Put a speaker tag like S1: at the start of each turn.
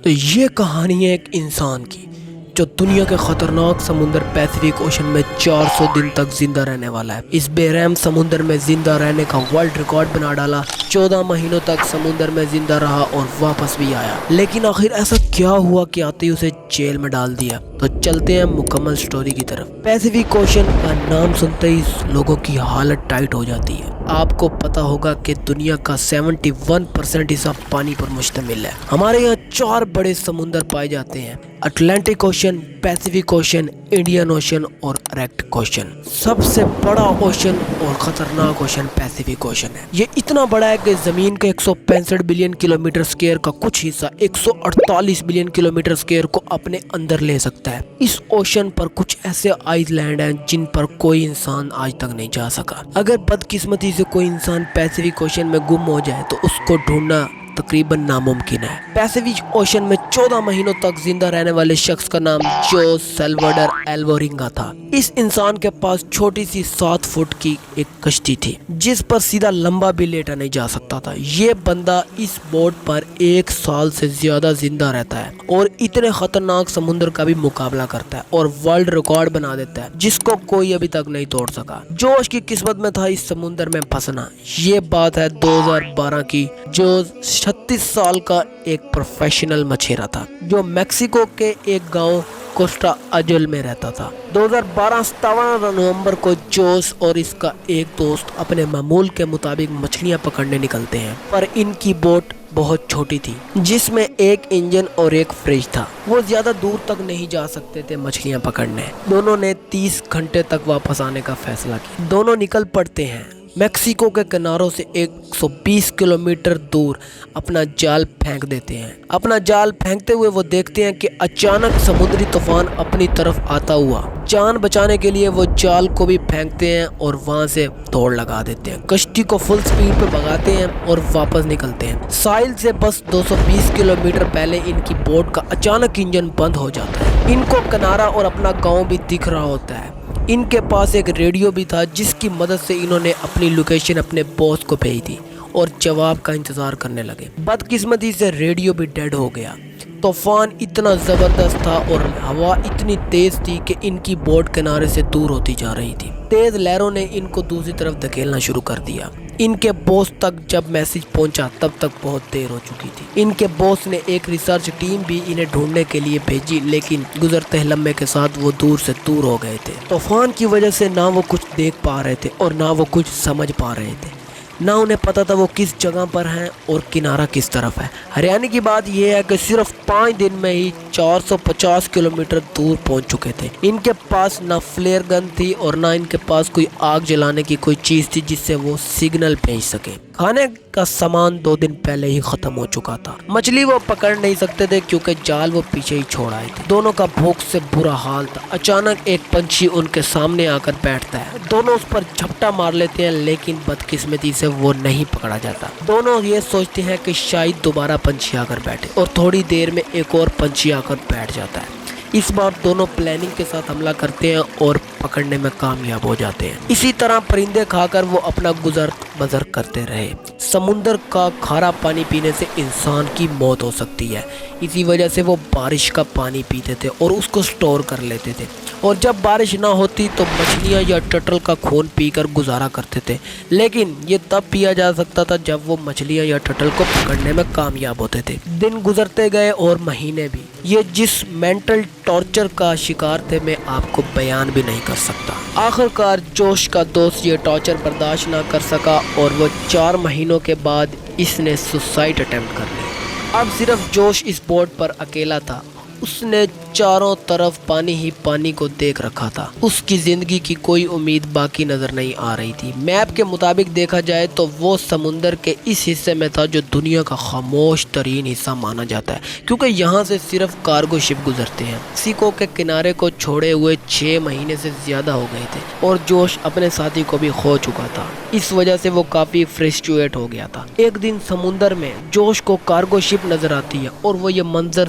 S1: تو یہ کہانی ہے ایک انسان کی جو دنیا کے خطرناک سمندر پیسیفک اوشن میں 400 دن تک زندہ رہنے والا ہے۔ اس بے رحم سمندر میں زندہ رہنے کا ورلڈ ریکارڈ بنا ڈالا۔ 14 مہینوں تک سمندر میں زندہ رہا اور واپس بھی آیا، لیکن آخر ایسا کیا ہوا کہ آتے ہی اسے جیل میں ڈال دیا؟ تو چلتے ہیں مکمل سٹوری کی طرف۔ پیسیفک اوشن کا نام سنتے ہی لوگوں کی حالت ٹائٹ ہو جاتی ہے۔ آپ کو پتا ہوگا کہ دنیا کا 71% حصہ پانی پر مشتمل ہے۔ ہمارے یہاں 4 بڑے سمندر پائے جاتے ہیں: Atlantic ocean, Pacific ocean, Indian ocean اور آرکٹک اوشن۔ سب سے بڑا اوشن اور خطرناک اوشن پیسیفک اوشن ہے۔ یہ اتنا بڑا ہے کہ زمین کے 165 بلین کلومیٹر اسکوائر کا کچھ حصہ 148 بلین کلومیٹر اسکوائر کو اپنے اندر لے سکتا ہے۔ اس اوشن پر کچھ ایسے آئس لینڈ ہیں جن پر کوئی انسان آج تک نہیں جا سکا۔ اگر بدقسمتی سے کوئی انسان پیسیفک اوشن میں گم ہو جائے تو اس کو ڈھونڈنا تقریباً ناممکن ہے۔ پیسیفک اوشن میں 14 مہینوں تک زندہ رہنے والے شخص کا نام جوس سیلوڈر ایلورینگا تھا۔ اس انسان کے پاس چھوٹی سی 7 فٹ کی ایک کشتی تھی جس پر سیدھا لمبا بھی لیٹا نہیں جا سکتا تھا۔ یہ بندہ اس بوٹ پر 1 سال سے زیادہ زندہ رہتا ہے اور اتنے خطرناک سمندر کا بھی مقابلہ کرتا ہے اور ورلڈ ریکارڈ بنا دیتا ہے جس کو کوئی ابھی تک نہیں توڑ سکا۔ جوش کی قسمت میں تھا اس سمندر میں پھنسنا۔ یہ بات ہے 2012 کی۔ جوش 36 سال کا ایک پروفیشنل مچھیرا تھا جو میکسیکو کے ایک گاؤں کوسٹا اجل میں رہتا تھا۔ 2012 17 نومبر کو جوس اور اس کا ایک دوست اپنے معمول کے مطابق مچھلیاں پکڑنے نکلتے ہیں، پر ان کی بوٹ بہت چھوٹی تھی جس میں ایک انجن اور ایک فریج تھا۔ وہ زیادہ دور تک نہیں جا سکتے تھے مچھلیاں پکڑنے۔ دونوں نے 30 گھنٹے تک واپس آنے کا فیصلہ کیا۔ دونوں نکل پڑتے ہیں۔ میکسیکو کے کناروں سے 120 کلومیٹر دور اپنا جال پھینک دیتے ہیں۔ اپنا جال پھینکتے ہوئے وہ دیکھتے ہیں کہ اچانک سمندری طوفان اپنی طرف آتا ہوا۔ جان بچانے کے لیے وہ جال کو بھی پھینکتے ہیں اور وہاں سے دوڑ لگا دیتے ہیں۔ کشتی کو فل سپیڈ پہ بھگاتے ہیں اور واپس نکلتے ہیں۔ ساحل سے بس 220 کلومیٹر پہلے ان کی بوٹ کا اچانک انجن بند ہو جاتا ہے۔ ان کو کنارہ اور اپنا گاؤں بھی دکھ رہا ہوتا ہے۔ ان کے پاس ایک ریڈیو بھی تھا جس کی مدد سے انہوں نے اپنی لوکیشن اپنے باس کو بھیج دی اور جواب کا انتظار کرنے لگے۔ بدقسمتی سے ریڈیو بھی ڈیڈ ہو گیا۔ طوفان اتنا زبردست تھا اور ہوا اتنی تیز تھی کہ ان کی بوٹ کنارے سے دور ہوتی جا رہی تھی۔ تیز لہروں نے ان کو دوسری طرف دھکیلنا شروع کر دیا۔ ان کے باس تک جب میسج پہنچا تب تک بہت دیر ہو چکی تھی۔ ان کے باس نے ایک ریسرچ ٹیم بھی انہیں ڈھونڈنے کے لیے بھیجی، لیکن گزرتے لمحے کے ساتھ وہ دور سے دور ہو گئے تھے۔ طوفان کی وجہ سے نہ وہ کچھ دیکھ پا رہے تھے اور نہ وہ کچھ سمجھ پا رہے تھے۔ نہ انہیں پتا تھا وہ کس جگہ پر ہیں اور کنارہ کس طرف ہے۔ حیرانی کی بات یہ ہے کہ صرف 5 دن میں ہی 450 کلومیٹر دور پہنچ چکے تھے۔ ان کے پاس نہ فلیئر گن تھی اور نہ ان کے پاس کوئی آگ جلانے کی کوئی چیز تھی جس سے وہ سگنل بھیج سکے۔ کھانے کا سامان 2 دن پہلے ہی ختم ہو چکا تھا۔ مچھلی وہ پکڑ نہیں سکتے تھے کیونکہ جال وہ پیچھے ہی چھوڑ آئے تھے۔ دونوں کا بھوک سے برا حال تھا۔ اچانک ایک پنچھی ان کے سامنے آ کر بیٹھتا ہے۔ دونوں اس پر جھپٹا مار لیتے ہیں لیکن بدقسمتی سے وہ نہیں پکڑا جاتا۔ دونوں یہ سوچتے ہیں کہ شاید دوبارہ پنچھی آ کر بیٹھے اور تھوڑی دیر میں ایک اور پنچھی آ کر بیٹھ جاتا ہے۔ اس بار دونوں پلاننگ کے ساتھ حملہ کرتے ہیں اور پکڑنے میں کامیاب ہو جاتے ہیں۔ اسی طرح پرندے کھا کر وہ اپنا گزر بسر کرتے رہے۔ سمندر کا کھارا پانی پینے سے انسان کی موت ہو سکتی ہے، اسی وجہ سے وہ بارش کا پانی پیتے تھے اور اس کو سٹور کر لیتے تھے، اور جب بارش نہ ہوتی تو مچھلیاں یا ٹرٹل کا خون پی کر گزارا کرتے تھے، لیکن یہ تب پیا جا سکتا تھا جب وہ مچھلیاں یا ٹرٹل کو پکڑنے میں کامیاب ہوتے تھے۔ دن گزرتے گئے اور مہینے بھی۔ یہ جس مینٹل ٹارچر کا شکار تھے میں آپ کو بیان بھی نہیں کر سکتا۔ آخر کار جوش کا دوست یہ ٹارچر برداشت نہ کر سکا اور وہ 4 مہینوں کے بعد اس نے سوسائڈ اٹیمپٹ کر لی۔ اب صرف جوش اس بوٹ پر اکیلا تھا۔ اس نے چاروں طرف پانی ہی پانی کو دیکھ رکھا تھا۔ اس کی زندگی کی کوئی امید باقی نظر نہیں آ رہی تھی۔ میپ کے مطابق دیکھا جائے تو وہ سمندر کے اس حصے میں تھا جو دنیا کا خاموش ترین حصہ مانا جاتا ہے، کیونکہ یہاں سے صرف کارگو شپ گزرتے ہیں۔ میکسیکو کے کنارے کو چھوڑے ہوئے 6 مہینے سے زیادہ ہو گئے تھے اور جوش اپنے ساتھی کو بھی کھو چکا تھا۔ اس وجہ سے وہ کافی فرسٹریٹ ہو گیا تھا۔ ایک دن سمندر میں جوش کو کارگو شپ نظر آتی ہے اور وہ یہ منظر